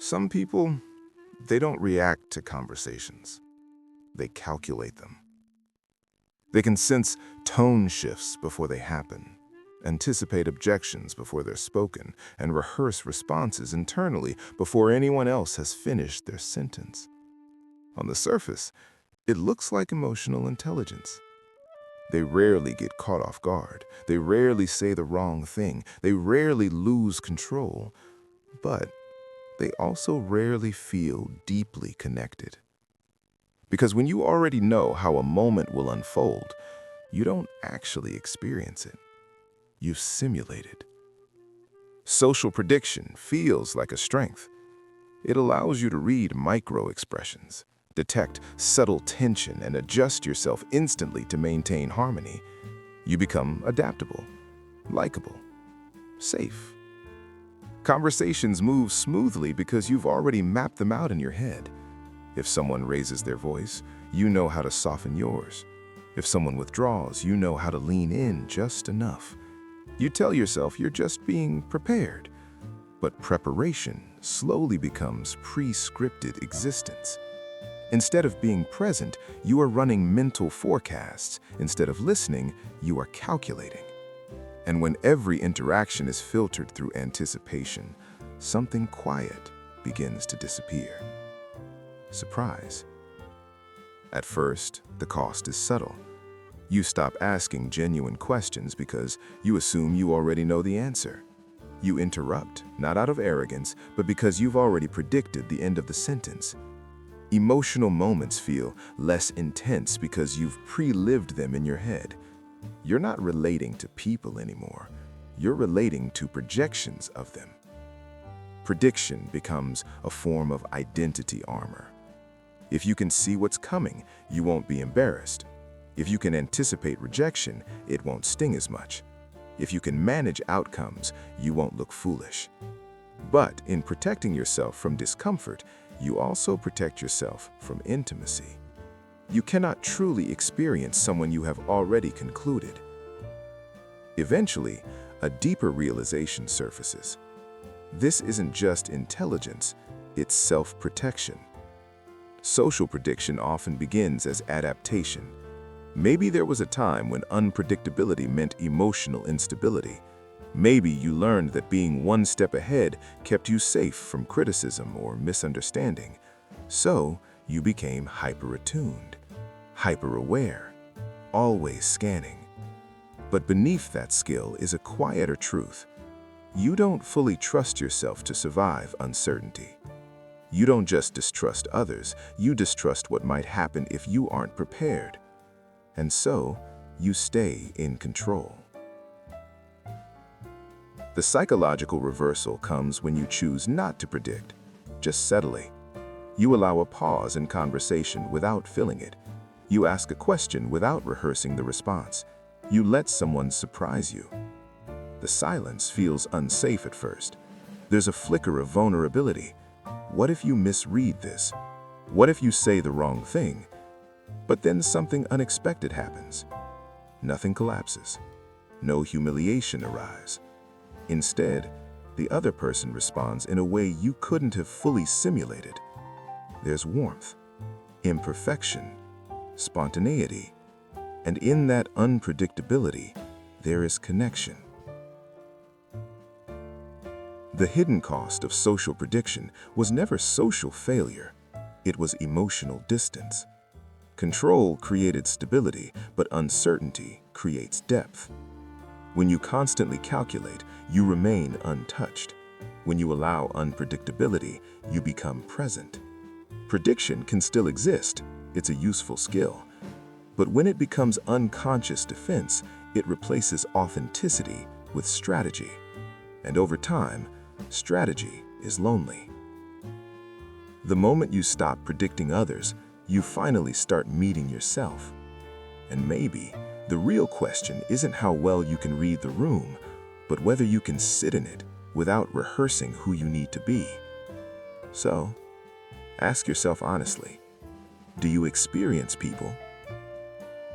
Some people, they don't react to conversations. They calculate them. They can sense tone shifts before they happen, anticipate objections before they're spoken, and rehearse responses internally before anyone else has finished their sentence. On the surface, it looks like emotional intelligence. They rarely get caught off guard. They rarely say the wrong thing. They rarely lose control. But they also rarely feel deeply connected. Because when you already know how a moment will unfold, you don't actually experience it. You simulate it. Social prediction feels like a strength. It allows you to read micro-expressions, detect subtle tension, and adjust yourself instantly to maintain harmony. You become adaptable, likable, safe. Conversations move smoothly because you've already mapped them out in your head. If someone raises their voice, you know how to soften yours. If someone withdraws, you know how to lean in just enough. You tell yourself you're just being prepared. But preparation slowly becomes pre-scripted existence. Instead of being present, you are running mental forecasts. Instead of listening, you are calculating. And when every interaction is filtered through anticipation, something quiet begins to disappear. Surprise. At first, the cost is subtle. You stop asking genuine questions because you assume you already know the answer. You interrupt, not out of arrogance, but because you've already predicted the end of the sentence. Emotional moments feel less intense because you've pre-lived them in your head. You're not relating to people anymore. You're relating to projections of them. Prediction becomes a form of identity armor. If you can see what's coming, you won't be embarrassed. If you can anticipate rejection, it won't sting as much. If you can manage outcomes, you won't look foolish. But in protecting yourself from discomfort, you also protect yourself from intimacy. You cannot truly experience someone you have already concluded. Eventually, a deeper realization surfaces. This isn't just intelligence, it's self-protection. Social prediction often begins as adaptation. Maybe there was a time when unpredictability meant emotional instability. Maybe you learned that being one step ahead kept you safe from criticism or misunderstanding. So you became hyper-attuned, hyper-aware, always scanning. But beneath that skill is a quieter truth. You don't fully trust yourself to survive uncertainty. You don't just distrust others, you distrust what might happen if you aren't prepared. And so, you stay in control. The psychological reversal comes when you choose not to predict, just settle. You allow a pause in conversation without filling it. You ask a question without rehearsing the response. You let someone surprise you. The silence feels unsafe at first. There's a flicker of vulnerability. What if you misread this? What if you say the wrong thing? But then something unexpected happens. Nothing collapses. No humiliation arrives. Instead, the other person responds in a way you couldn't have fully simulated. There's warmth, imperfection, spontaneity, and in that unpredictability, there is connection. The hidden cost of social prediction was never social failure. It was emotional distance. Control created stability, but uncertainty creates depth. When you constantly calculate, you remain untouched. When you allow unpredictability, you become present. Prediction can still exist. It's a useful skill. But when it becomes unconscious defense, it replaces authenticity with strategy. And over time, strategy is lonely. The moment you stop predicting others, you finally start meeting yourself. And maybe the real question isn't how well you can read the room, but whether you can sit in it without rehearsing who you need to be. So, ask yourself honestly, do you experience people,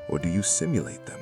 or do you simulate them?